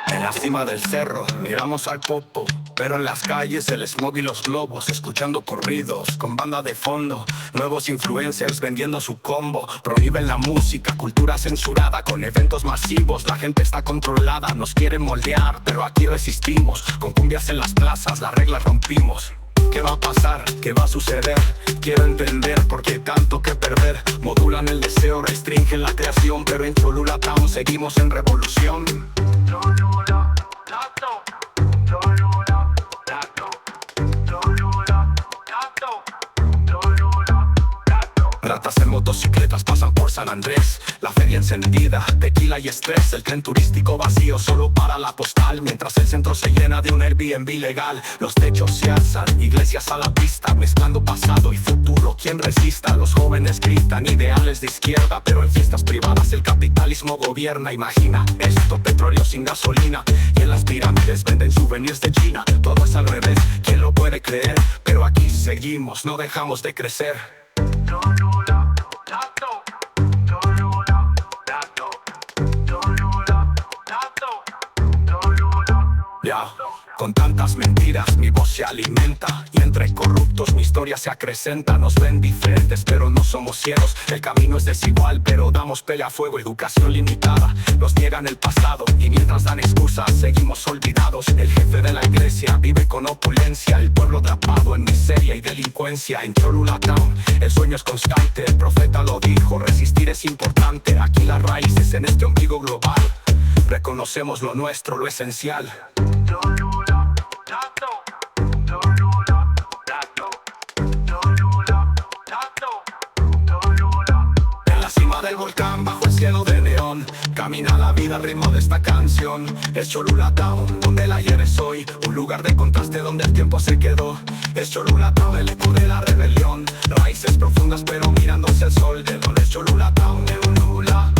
En la cima del cerro miramos al popo, pero en las calles el smog y los globos, escuchando corridos con banda de fondo, nuevos influencers vendiendo su combo. Prohíben la música, cultura censurada, con eventos masivos la gente está controlada. Nos quieren moldear, pero aquí resistimos, con cumbias en las plazas las reglas rompimos. ¿Qué va a pasar? ¿Qué va a suceder? Quiero entender por qué tanto que perder. Modulan el deseo, restringen la creación, pero en Cholula Town seguimos en revolución. Ratas en motocicletas pasan por San Andrés, la feria encendida, tequila y estrés. El tren turístico vacío solo para la postal, mientras el centro se llena de un Airbnb legal. Los techos se alzan, iglesias a la vista, mezclando pasado y futuro. ¿Quién resista? Los jóvenes gritan ideales de izquierda, pero en fiestas privadas el capitalismo gobierna. Imagina esto, petróleo sin gasolina, y en las pirámides venden souvenirs de China. Todo es al revés, ¿quién lo puede creer? Pero aquí seguimos, no dejamos de crecer. Ya, con tantas mentiras mi voz se alimenta, y entre corruptos mi historia se acrecenta. Nos ven diferentes pero no somos ciegos, el camino es desigual pero damos pelea a fuego. Educación limitada, nos niegan el pasado, y mientras dan excusas seguimos olvidados. El jefe de la iglesia vive con opulencia, el pueblo atrapado en miseria y delincuencia. En Cholula Town el sueño es constante, el profeta lo dijo, resistir es importante. Aquí las raíces en este ombligo global, reconocemos lo nuestro, lo esencial. En la cima del volcán, bajo el cielo de neón, camina la vida al ritmo de esta canción. Es Cholula Town, donde el ayer es hoy, un lugar de contraste donde el tiempo se quedó. Es Cholula Town, el eco de la rebelión, raíces profundas pero mirándose al sol. De donde es Cholula Town, Cholula.